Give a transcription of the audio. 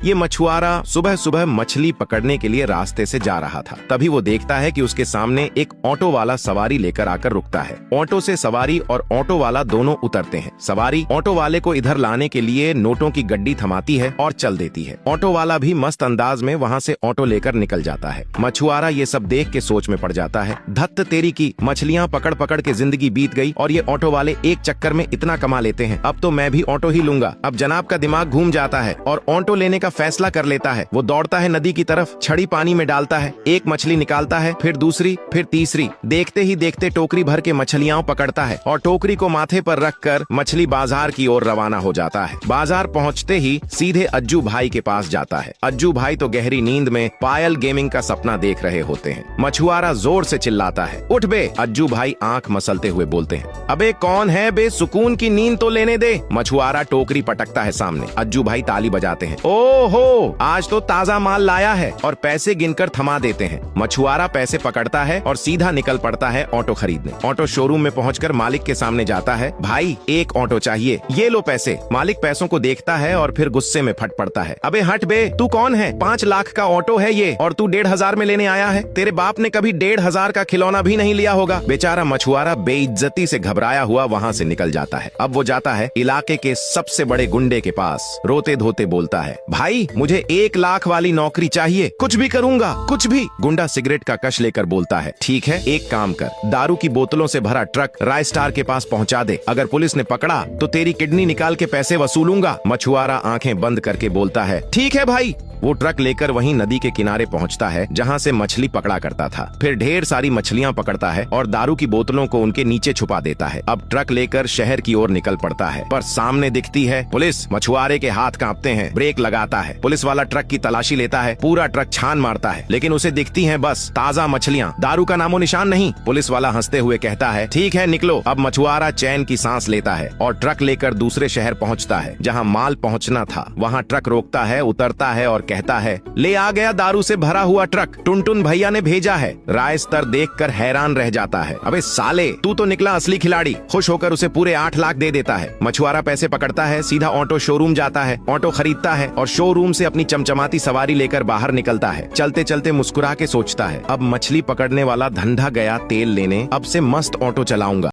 ये मछुआरा सुबह सुबह मछली पकड़ने के लिए रास्ते से जा रहा था। तभी वो देखता है कि उसके सामने एक ऑटो वाला सवारी लेकर आकर रुकता है। ऑटो से सवारी और ऑटो वाला दोनों उतरते हैं। सवारी ऑटो वाले को इधर लाने के लिए नोटों की गड्डी थमाती है और चल देती है। ऑटो वाला भी मस्त अंदाज में वहाँ से ऑटो लेकर निकल जाता है। मछुआरा ये सब देख के सोच में पड़ जाता है, धत्त तेरी की, मछलियाँ पकड़ पकड़ के जिंदगी बीत गई और ये ऑटो वाले एक चक्कर में इतना कमा लेते हैं। अब तो मैं भी ऑटो ही लूंगा। अब जनाब का दिमाग घूम जाता है और ऑटो लेने का फैसला कर लेता है। वो दौड़ता है नदी की तरफ, छड़ी पानी में डालता है, एक मछली निकालता है, फिर दूसरी, फिर तीसरी। देखते ही देखते टोकरी भर के मछलियां पकड़ता है और टोकरी को माथे पर रखकर मछली बाजार की ओर रवाना हो जाता है। बाजार पहुंचते ही सीधे अज्जू भाई के पास जाता है। अज्जू भाई तो गहरी नींद में पायल गेमिंग का सपना देख रहे होते हैं। मछुआरा जोर से चिल्लाता है, उठ बे। अज्जू भाई आंख मसलते हुए बोलते हैं, अबे कौन है बे, सुकून की नींद तो लेने दे। मछुआरा टोकरी पटकता है सामने। अज्जू भाई ताली बजाते हैं, ओहो आज तो ताजा माल लाया है, और पैसे गिनकर थमा देते हैं। मछुआरा पैसे पकड़ता है और सीधा निकल पड़ता है ऑटो खरीदने। ऑटो शोरूम में पहुंचकर मालिक के सामने जाता है, भाई एक ऑटो चाहिए, ये लो पैसे। मालिक पैसों को देखता है और फिर गुस्से में फट पड़ता है, अबे हट बे, तू कौन है? 5 लाख का ऑटो है ये और तू 1,500 में लेने आया है? तेरे बाप ने कभी 1,500 का खिलौना भी नहीं लिया होगा। बेचारा मछुआरा बेइज्जती से घबराया हुआ वहाँ से निकल जाता है। अब वो जाता है इलाके के सबसे बड़े गुंडे के पास, रोते धोते बोलता है, भाई मुझे 1 लाख वाली नौकरी चाहिए, कुछ भी करूंगा, कुछ भी। गुंडा सिगरेट का कश लेकर बोलता है, ठीक है एक काम कर, दारू की बोतलों से भरा ट्रक राय स्टार के पास पहुंचा दे, अगर पुलिस ने पकड़ा तो तेरी किडनी निकाल के पैसे वसूलूंगा। मछुआरा आंखें बंद करके बोलता है, ठीक है भाई। वो ट्रक लेकर वहीं नदी के किनारे पहुंचता है जहां से मछली पकड़ा करता था। फिर ढेर सारी मछलियां पकड़ता है और दारू की बोतलों को उनके नीचे छुपा देता है। अब ट्रक लेकर शहर की ओर निकल पड़ता है, पर सामने दिखती है पुलिस। मछुआरे के हाथ कांपते हैं, ब्रेक लगाता है। पुलिस वाला ट्रक की तलाशी लेता है, पूरा ट्रक छान मारता है, लेकिन उसे दिखती है बस ताजा मछलियां, दारू का नामो निशान नहीं। पुलिस वाला हंसते हुए कहता है, ठीक है निकलो। अब मछुआरा चैन की सांस लेता है और ट्रक लेकर दूसरे शहर पहुँचता है जहाँ माल पहुँचना था। वहाँ ट्रक रोकता है, उतरता है और कहता है, ले आ गया दारू से भरा हुआ ट्रक, टुनटुन भैया ने भेजा है। राय स्तर देखकर हैरान रह जाता है, अबे साले तू तो निकला असली खिलाड़ी। खुश होकर उसे पूरे 8 लाख दे देता है। मछुआरा पैसे पकड़ता है, सीधा ऑटो शोरूम जाता है, ऑटो खरीदता है और शोरूम से अपनी चमचमाती सवारी लेकर बाहर निकलता है। चलते चलते मुस्कुरा के सोचता है, अब मछली पकड़ने वाला धंधा गया तेल लेने, अब से मस्त ऑटो चलाऊंगा।